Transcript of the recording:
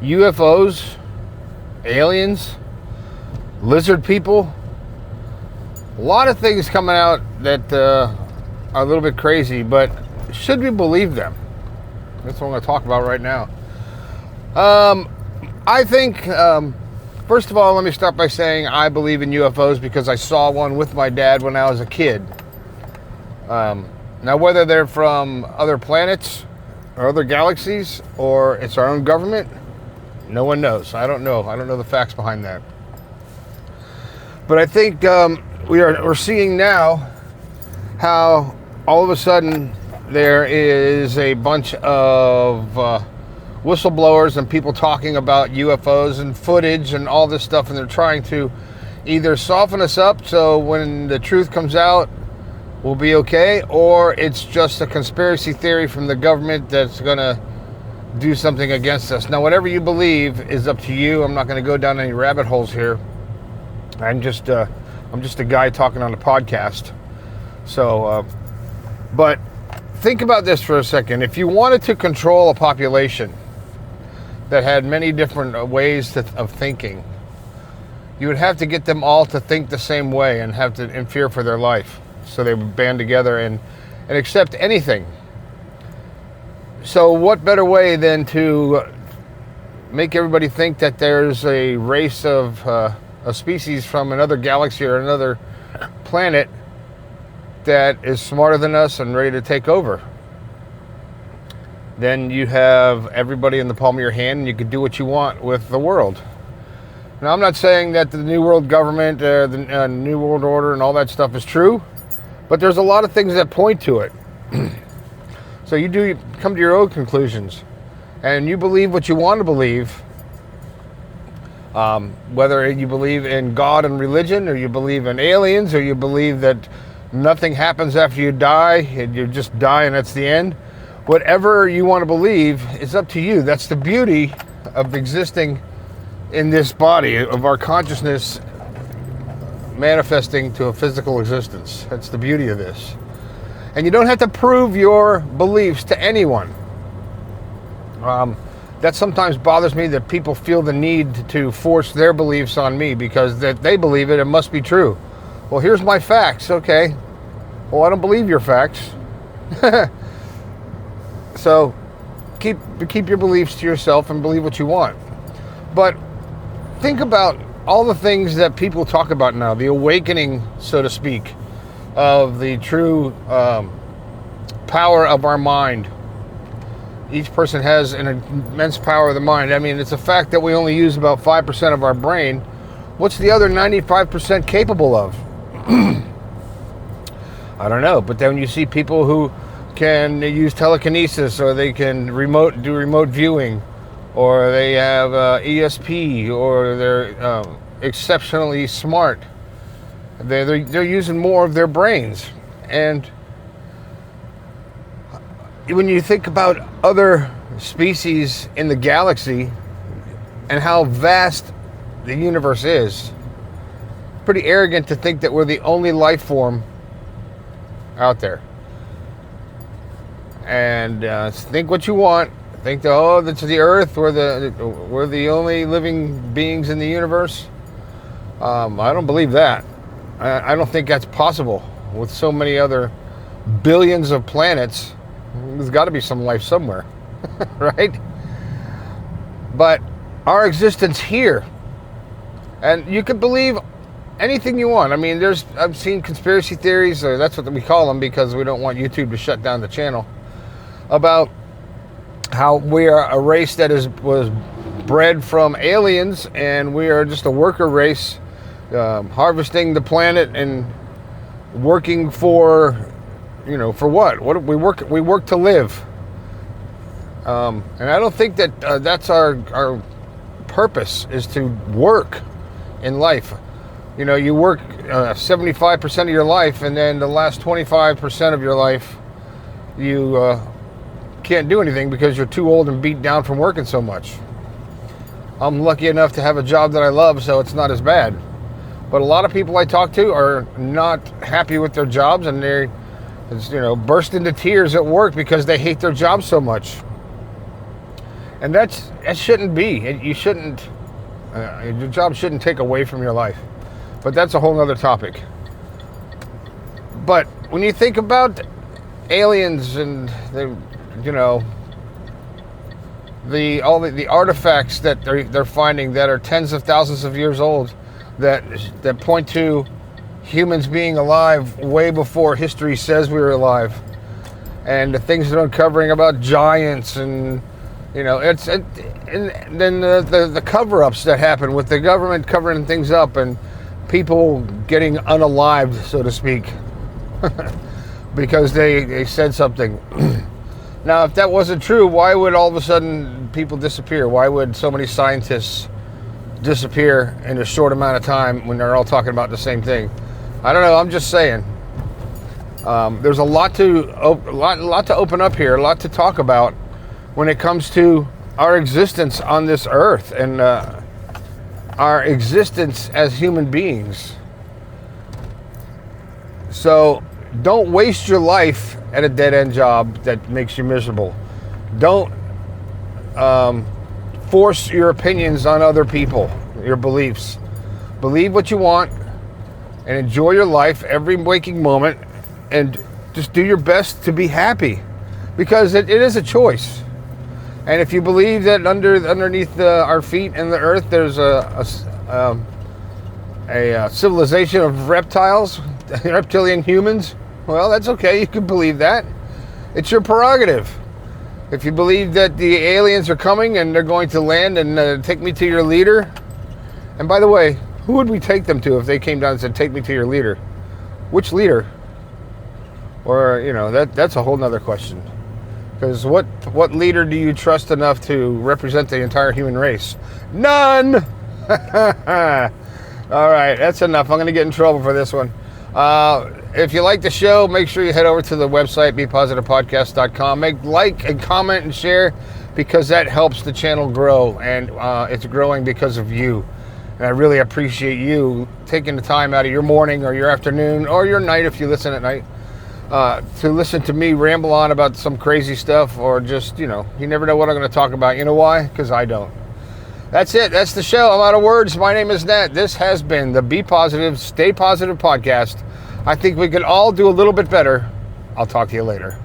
UFOs, aliens, lizard people, a lot of things coming out that are a little bit crazy, but should we believe them? That's what I'm going to talk about right now. I think, first of all, let me start by saying I believe in UFOs because I saw one with my dad when I was a kid. Now, whether they're from other planets or other galaxies or it's our own government, no one knows. I don't know. I don't know the facts behind that. But I think we're seeing now how all of a sudden there is a bunch of whistleblowers and people talking about UFOs and footage and all this stuff, and they're trying to either soften us up so when the truth comes out we'll be okay, or it's just a conspiracy theory from the government that's going to do something against us. Now, whatever you believe is up to you. I'm not going to go down any rabbit holes here. I'm just a guy talking on a podcast. So, but think about this for a second. If you wanted to control a population that had many different ways of thinking, you would have to get them all to think the same way and have to in fear for their life. So they would band together and accept anything. So what better way than to make everybody think that there's a race of a species from another galaxy or another planet that is smarter than us and ready to take over? Then you have everybody in the palm of your hand and you could do what you want with the world. Now, I'm not saying that the New World Government, the New World Order and all that stuff is true, but there's a lot of things that point to it. So you come to your own conclusions, and you believe what you want to believe, whether you believe in God and religion, or you believe in aliens, or you believe that nothing happens after you die, and you just die and that's the end. Whatever you want to believe is up to you. That's the beauty of existing in this body, of our consciousness manifesting to a physical existence. That's the beauty of this. And you don't have to prove your beliefs to anyone. That sometimes bothers me, that people feel the need to force their beliefs on me because that they believe it must be true. Well, here's my facts. Okay. Well, I don't believe your facts. So keep your beliefs to yourself and believe what you want. But think about all the things that people talk about now, the awakening, so to speak, of the true power of our mind. Each person has an immense power of the mind. I mean, it's a fact that we only use about 5% of our brain. What's the other 95% capable of? I don't know. But then you see people who can use telekinesis, or they can do remote viewing, or they have ESP, or they're exceptionally smart. They're using more of their brains. And when you think about other species in the galaxy and how vast the universe is, pretty arrogant to think that we're the only life form out there. And think what you want. Think that, that's the Earth. We're the only living beings in the universe. I don't believe that. I don't think that's possible. With so many other billions of planets, there's got to be some life somewhere, right? But our existence here, and you could believe anything you want. I mean, I've seen conspiracy theories, or that's what we call them because we don't want YouTube to shut down the channel, about how we are a race that was bred from aliens, and we are just a worker race, harvesting the planet and working for what? What we work? We work to live, and I don't think that that's our purpose, is to work in life. You work 75% of your life, and then the last 25% of your life, you can't do anything because you're too old and beat down from working so much. I'm lucky enough to have a job that I love, so it's not as bad. But a lot of people I talk to are not happy with their jobs, and they burst into tears at work because they hate their job so much. And that shouldn't be. You shouldn't, your job shouldn't take away from your life. But that's a whole other topic. But when you think about aliens and all the artifacts that they're finding that are tens of thousands of years old, that point to humans being alive way before history says we were alive, and the things they're uncovering about giants, and and then the cover-ups that happen with the government covering things up and people getting unalived, so to speak, because they said something. Now, if that wasn't true, why would all of a sudden people disappear? Why would so many scientists disappear in a short amount of time when they're all talking about the same thing? I don't know. I'm just saying. There's a lot to open up here, a lot to talk about when it comes to our existence on this earth and our existence as human beings. So don't waste your life at a dead-end job that makes you miserable. Don't force your opinions on other people, your beliefs. Believe what you want and enjoy your life every waking moment, and just do your best to be happy, because it is a choice. And if you believe that underneath our feet in the earth there's a civilization of reptiles, reptilian humans, well, that's okay. You can believe that. It's your prerogative. If you believe that the aliens are coming and they're going to land and take me to your leader, and by the way, who would we take them to if they came down and said, take me to your leader? Which leader? Or, that's a whole nother question. Because what leader do you trust enough to represent the entire human race? None! All right, that's enough. I'm going to get in trouble for this one. If you like the show, make sure you head over to the website, bepositivepodcast.com. Like and comment and share, because that helps the channel grow, and it's growing because of you. And I really appreciate you taking the time out of your morning or your afternoon or your night, if you listen at night, to listen to me ramble on about some crazy stuff, or just, you never know what I'm going to talk about. You know why? Because I don't. That's it. That's the show. I'm out of words. My name is Nat. This has been the Be Positive, Stay Positive podcast. I think we could all do a little bit better. I'll talk to you later.